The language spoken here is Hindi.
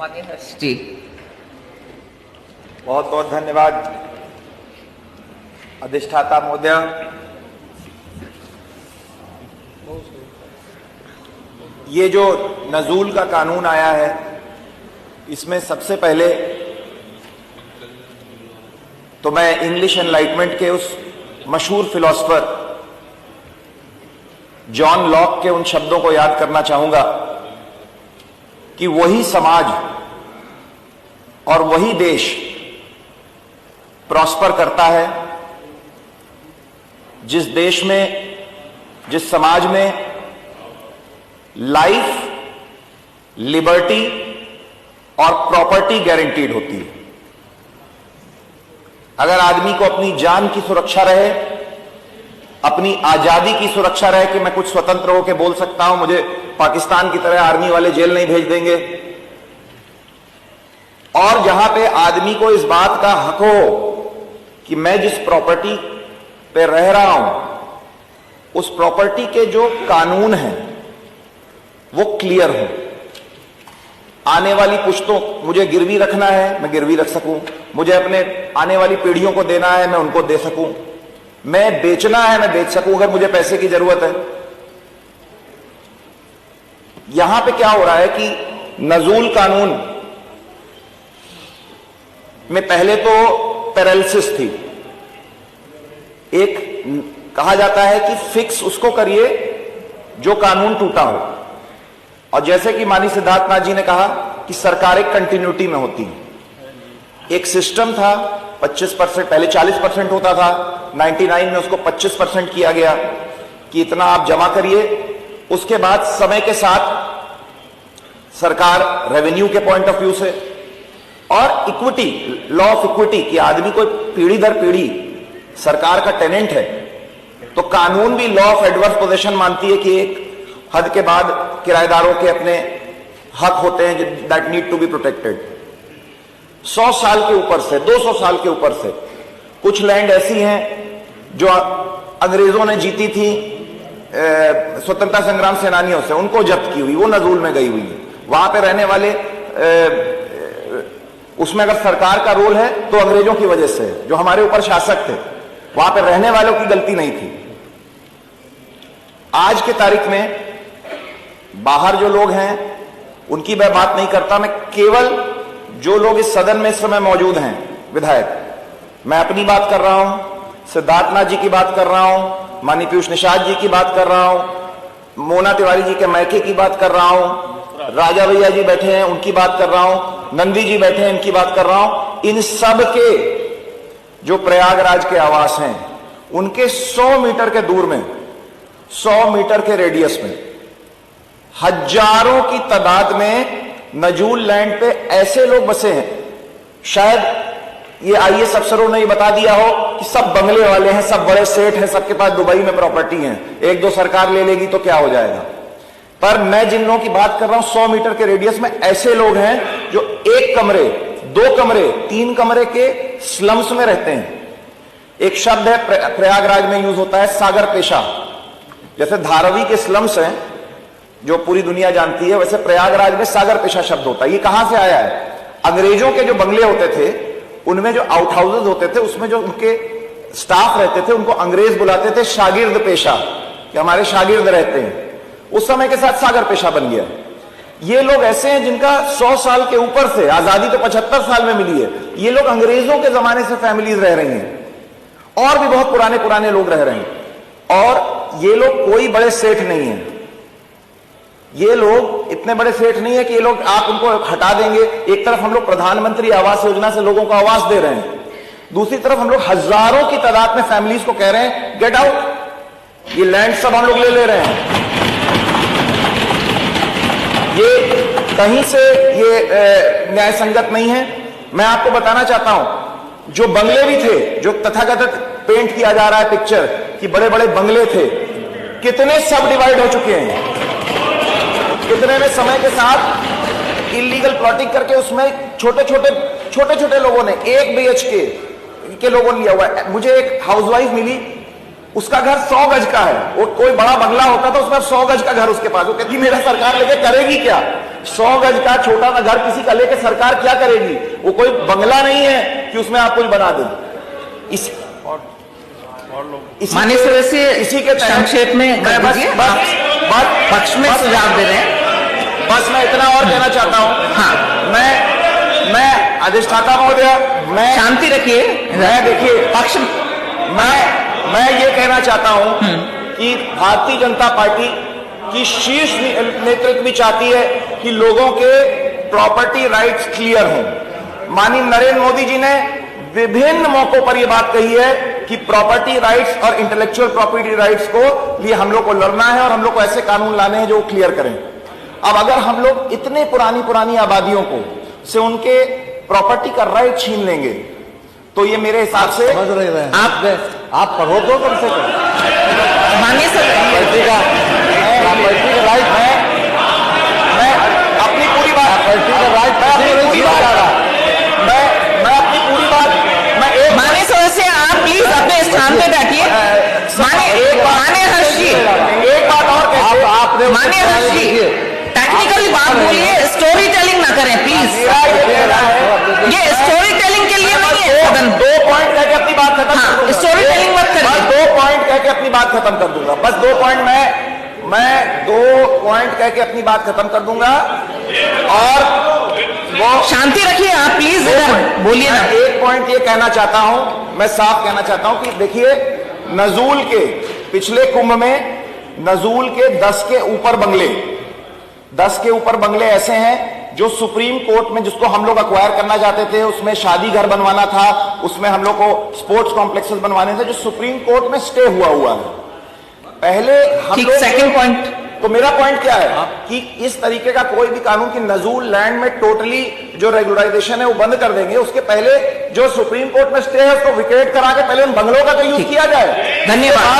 माननीय हर्ष जी। बहुत बहुत धन्यवाद अधिष्ठाता महोदय। ये जो नजूल का कानून आया है, इसमें सबसे पहले तो मैं इंग्लिश एनलाइटमेंट के उस मशहूर फिलोसफर जॉन लॉक के उन शब्दों को याद करना चाहूंगा कि वही समाज और वही देश प्रॉस्पर करता है जिस देश में, जिस समाज में लाइफ, लिबर्टी और प्रॉपर्टी गारंटीड होती है। अगर आदमी को अपनी जान की सुरक्षा रहे, अपनी आजादी की सुरक्षा रहे कि मैं कुछ स्वतंत्र होकर बोल सकता हूं, मुझे पाकिस्तान की तरह आर्मी वाले जेल नहीं भेज देंगे, और जहां पे आदमी को इस बात का हक हो कि मैं जिस प्रॉपर्टी पे रह रहा हूं उस प्रॉपर्टी के जो कानून हैं वो क्लियर हो। आने वाली पुश्तों, मुझे गिरवी रखना है मैं गिरवी रख सकूं, मुझे अपने आने वाली पीढ़ियों को देना है मैं उनको दे सकूं, मैं बेचना है मैं बेच सकूं अगर मुझे पैसे की जरूरत है। यहां पे क्या हो रहा है कि नजूल कानून में पहले तो पैरालिसिस थी। एक कहा जाता है कि फिक्स उसको करिए जो कानून टूटा हो, और जैसे कि माननीय सिद्धार्थनाथ जी ने कहा कि सरकार एक कंटिन्यूटी में होती है। एक सिस्टम था 25%, पहले 40% होता था, 99 में उसको 25% किया गया कि इतना आप जमा करिए। उसके बाद समय के साथ सरकार रेवेन्यू के पॉइंट ऑफ व्यू से और इक्विटी, लॉ ऑफ इक्विटी कि आदमी कोई पीढ़ी दर पीढ़ी सरकार का टेनेंट है, तो कानून भी लॉ ऑफ एडवर्स पोजेशन मानती है कि एक हद के बाद किराएदारों के अपने हक होते हैं that need to be protected. 100 साल के ऊपर से, 200 साल के ऊपर से कुछ लैंड ऐसी हैं जो अंग्रेजों ने जीती थी स्वतंत्रता संग्राम सेनानियों से, उनको जब्त की हुई, वो नजूल में गई हुई है। वहां पे रहने वाले उसमें अगर सरकार का रोल है तो अंग्रेजों की वजह से, जो हमारे ऊपर शासक थे, वहां पे रहने वालों की गलती नहीं थी। आज के तारीख में बाहर जो लोग हैं उनकी मैं बात नहीं करता, मैं केवल जो लोग इस सदन में इस समय मौजूद हैं विधायक, मैं अपनी बात कर रहा हूं, सिद्धार्थनाथ जी की बात कर रहा हूं, माननीय पीयूष निषाद जी की बात कर रहा हूं, मोना तिवारी जी के मैके की बात कर रहा हूं, राजा भैया जी बैठे हैं उनकी बात कर रहा हूं, नंदी जी बैठे हैं इनकी बात कर रहा हूं। इन सब के जो प्रयागराज के आवास हैं उनके 100 मीटर के दूर में, 100 मीटर के रेडियस में हजारों की तादाद में नजूल लैंड पे ऐसे लोग बसे हैं। शायद ये आईएएस अफसरों ने ये बता दिया हो कि सब बंगले वाले हैं, सब बड़े सेठ हैं, सबके पास दुबई में प्रॉपर्टी है, एक दो सरकार ले लेगी तो क्या हो जाएगा। पर मैं जिन लोगों की बात कर रहा हूं 100 मीटर के रेडियस में ऐसे लोग हैं जो 1 कमरे, 2 कमरे, 3 कमरे के स्लम्स में रहते हैं। एक शब्द है प्रयागराज में यूज होता है, सागर पेशा। जैसे धारावी के स्लम्स हैं जो पूरी दुनिया जानती है, वैसे प्रयागराज में सागर पेशा शब्द होता है। ये कहां से आया है? अंग्रेजों के जो बंगले होते थे उनमें जो आउट हाउसेज होते थे उसमें जो उनके स्टाफ रहते थे उनको अंग्रेज बुलाते थे शागिर्द पेशा, कि हमारे शागिर्द रहते हैं। उस समय के साथ सागर पेशा बन गया। ये लोग ऐसे हैं जिनका 100 साल के ऊपर से, आजादी तो 75 साल में मिली है, ये लोग अंग्रेजों के जमाने से फैमिलीज रह रही हैं और भी बहुत पुराने पुराने लोग रह रहे हैं। और ये लोग कोई बड़े सेठ नहीं है, ये लोग इतने बड़े सेठ नहीं है कि ये लोग आप उनको हटा देंगे। एक तरफ हम लोग प्रधानमंत्री आवास योजना से लोगों को आवास दे रहे हैं, दूसरी तरफ हम लोग हजारों की तादाद में फैमिलीज को कह रहे हैं गेट आउट, ये लैंड सब हम लोग ले रहे हैं। ये कहीं से ये न्याय संगत नहीं है। मैं आपको बताना चाहता हूं, जो बंगले भी थे, जो तथाकथित पेंट किया जा रहा है पिक्चर कि बड़े बड़े बंगले थे, कितने सब डिवाइड हो चुके हैं, कितने में समय के साथ इलीगल प्लॉटिंग करके उसमें छोटे छोटे लोगों ने 1 BHK के लोगों ने लिया हुआ है। मुझे एक हाउसवाइफ मिली, उसका घर 100 गज का है, वो कोई बड़ा बंगला होता था उसमें 100 गज का घर उसके पास। वो कहती मेरा सरकार लेके करेगी क्या, 100 गज का छोटा सा घर किसी का लेके सरकार क्या करेगी? वो कोई बंगला नहीं है कि उसमें आप कुछ बना दें। माननीय सदस्य इसी के संक्षेप में कर दीजिए, पक्ष में सुझाव दे रहे हैं। बस मैं इतना और कहना चाहता हूं। हाँ, मैं अधिष्ठाता महोदय, मैं शांति रखिए। मैं देखिए पक्ष मैं ये कहना चाहता हूं कि भारतीय जनता पार्टी की शीर्ष नेतृत्व भी चाहती है कि लोगों के प्रॉपर्टी राइट्स क्लियर हों। माननीय नरेंद्र मोदी जी ने विभिन्न मौकों पर यह बात कही है कि प्रॉपर्टी राइट्स और इंटेलेक्चुअल प्रॉपर्टी राइट्स को लिए हम लोग को लड़ना है और हम लोग को ऐसे कानून लाने हैं जो क्लियर करें। अब अगर हम लोग इतने पुरानी आबादियों को से उनके प्रॉपर्टी का राइट छीन लेंगे तो ये मेरे हिसाब से समझ रहे हैं आप पढ़ो तो कम से कम माननीय प्रॉपर्टी का राइट है। मैं अपनी पूरी बात प्रॉपर्टी का राइट मैं अपनी पूरी बात मैं एक माननीय सदस्य आप प्लीज अपने स्थान पे बैठिए। माननीय हर्ष जी, एक बात और कहते आपने माननीय हर्ष जी टेक्निकल बात बोलिए, स्टोरी टेलिंग ना करें प्लीज। ये स्टोरी टेलिंग के लिए नहीं है सदन। 2 पॉइंट कह के अपनी बात खत्म। हाँ, स्टोरी टेलिंग मत करिए। बस 2 पॉइंट कह के अपनी बात खत्म कर दूंगा। बस 2 पॉइंट मैं 2 पॉइंट कह के अपनी बात खत्म कर दूंगा और वो शांति रखिए आप प्लीज, इधर बोलिए ना। एक पॉइंट ये कहना चाहता हूं, मैं साफ कहना चाहता हूं कि देखिए नजूल के पिछले कुंभ में नजूल के 10 के ऊपर बंगले ऐसे हैं जो सुप्रीम कोर्ट में जिसको हम लोग अक्वायर करना चाहते थे, उसमें शादी घर बनवाना था, उसमें हम लोग को स्पोर्ट्स कॉम्प्लेक्सेस बनवाने थे, जो सुप्रीम कोर्ट में स्टे हुआ है। पहले हम लोग सेकंड पॉइंट, तो मेरा पॉइंट क्या है कि इस तरीके का कोई भी कानून की नजूल लैंड में टोटली जो रेगुलराइजेशन है वो बंद कर देंगे। उसके पहले जो सुप्रीम कोर्ट में स्टे है उसको विकेट करा के पहले उन बंगलों का तो यूज किया जाए। धन्यवाद।